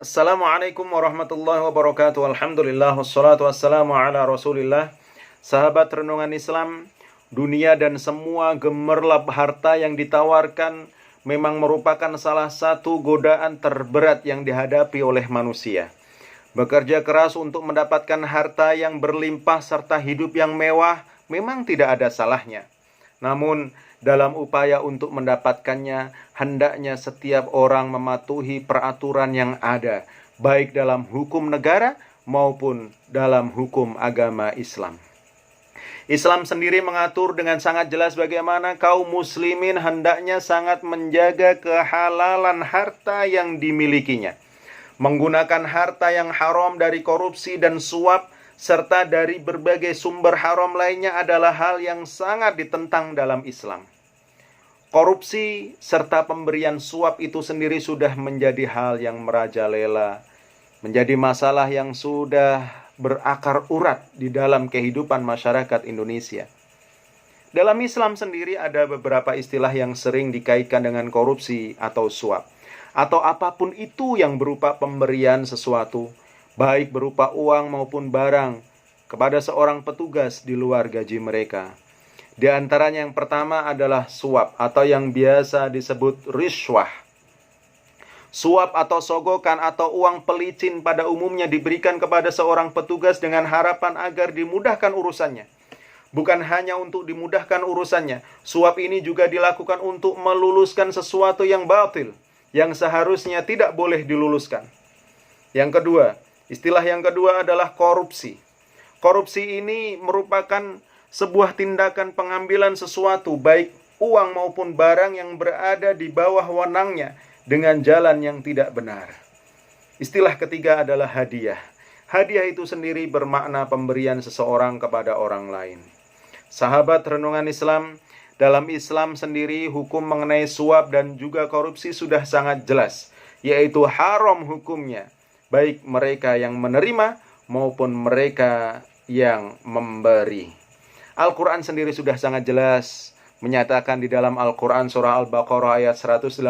Assalamualaikum warahmatullahi wabarakatuh. Alhamdulillah wassalatu wassalamu ala Rasulillah. Sahabat renungan Islam, dunia dan semua gemerlap harta yang ditawarkan memang merupakan salah satu godaan terberat yang dihadapi oleh manusia. Bekerja keras untuk mendapatkan harta yang berlimpah serta hidup yang mewah memang tidak ada salahnya. Namun, dalam upaya untuk mendapatkannya, hendaknya setiap orang mematuhi peraturan yang ada, baik dalam hukum negara maupun dalam hukum agama Islam. Islam sendiri mengatur dengan sangat jelas bagaimana kaum muslimin hendaknya sangat menjaga kehalalan harta yang dimilikinya. Menggunakan harta yang haram dari korupsi dan suap serta dari berbagai sumber haram lainnya adalah hal yang sangat ditentang dalam Islam. Korupsi serta pemberian suap itu sendiri sudah menjadi hal yang merajalela, menjadi masalah yang sudah berakar urat di dalam kehidupan masyarakat Indonesia. Dalam Islam sendiri ada beberapa istilah yang sering dikaitkan dengan korupsi atau suap, atau apapun itu yang berupa pemberian sesuatu, baik berupa uang maupun barang, kepada seorang petugas di luar gaji mereka. Di antaranya yang pertama adalah suap atau yang biasa disebut riswah. Suap atau sogokan atau uang pelicin pada umumnya diberikan kepada seorang petugas dengan harapan agar dimudahkan urusannya. Bukan hanya untuk dimudahkan urusannya, suap ini juga dilakukan untuk meluluskan sesuatu yang batil, yang seharusnya tidak boleh diluluskan. Yang kedua, istilah yang kedua adalah korupsi. Korupsi ini merupakan sebuah tindakan pengambilan sesuatu, baik uang maupun barang yang berada di bawah wewenangnya dengan jalan yang tidak benar. Istilah ketiga adalah hadiah. Hadiah itu sendiri bermakna pemberian seseorang kepada orang lain. Sahabat renungan Islam, dalam Islam sendiri hukum mengenai suap dan juga korupsi sudah sangat jelas, yaitu haram hukumnya, baik mereka yang menerima maupun mereka yang memberi. Al-Quran sendiri sudah sangat jelas menyatakan di dalam Al-Quran surah Al-Baqarah ayat 188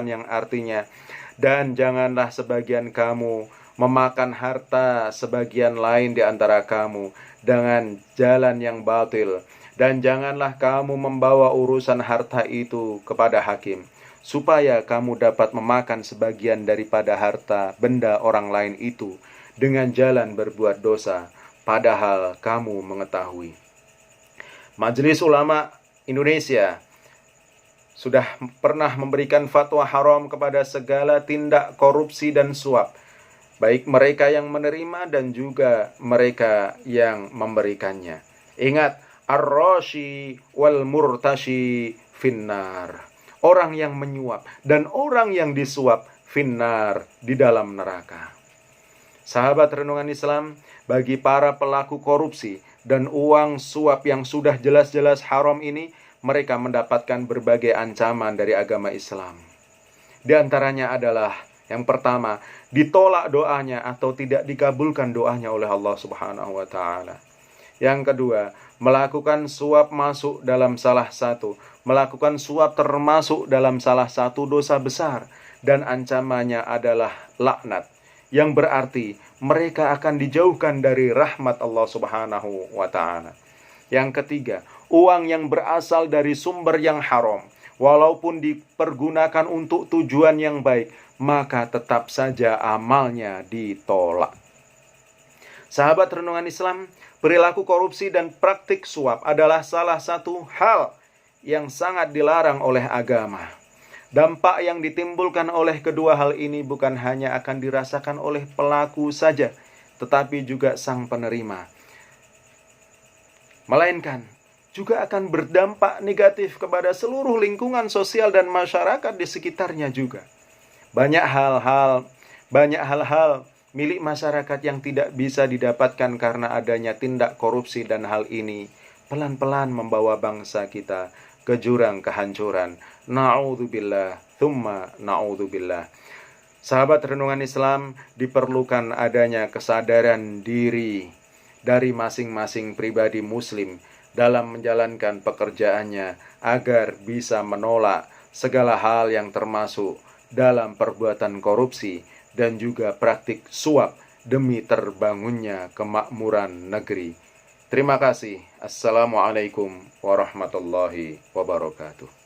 yang artinya, dan janganlah sebagian kamu memakan harta sebagian lain di antara kamu dengan jalan yang batil, dan janganlah kamu membawa urusan harta itu kepada hakim, supaya kamu dapat memakan sebagian daripada harta benda orang lain itu dengan jalan berbuat dosa, padahal kamu mengetahui. Majelis Ulama Indonesia sudah pernah memberikan fatwa haram kepada segala tindak korupsi dan suap, baik mereka yang menerima dan juga mereka yang memberikannya. Ingat, ar-rashi wal murtashi finnar. Orang yang menyuap dan orang yang disuap finnar, di dalam neraka. Sahabat renungan Islam, bagi para pelaku korupsi dan uang suap yang sudah jelas-jelas haram ini, mereka mendapatkan berbagai ancaman dari agama Islam. Di antaranya adalah yang pertama, ditolak doanya atau tidak dikabulkan doanya oleh Allah Subhanahu wa taala. Yang kedua, melakukan suap masuk dalam salah satu, melakukan suap termasuk dalam salah satu dosa besar, dan ancamannya adalah laknat, yang berarti mereka akan dijauhkan dari rahmat Allah Subhanahu wa ta'ala. Yang ketiga, uang yang berasal dari sumber yang haram, walaupun dipergunakan untuk tujuan yang baik, maka tetap saja amalnya ditolak. Sahabat renungan Islam, perilaku korupsi dan praktik suap adalah salah satu hal yang sangat dilarang oleh agama. Dampak yang ditimbulkan oleh kedua hal ini bukan hanya akan dirasakan oleh pelaku saja, tetapi juga sang penerima, melainkan juga akan berdampak negatif kepada seluruh lingkungan sosial dan masyarakat di sekitarnya juga. Banyak hal-hal milik masyarakat yang tidak bisa didapatkan karena adanya tindak korupsi, dan hal ini pelan-pelan membawa bangsa kita ke jurang kehancuran. Na'udzubillah, thumma na'udzubillah. Sahabat renungan Islam, diperlukan adanya kesadaran diri dari masing-masing pribadi muslim dalam menjalankan pekerjaannya agar bisa menolak segala hal yang termasuk dalam perbuatan korupsi dan juga praktik suap demi terbangunnya kemakmuran negeri. Terima kasih. Assalamualaikum warahmatullahi wabarakatuh.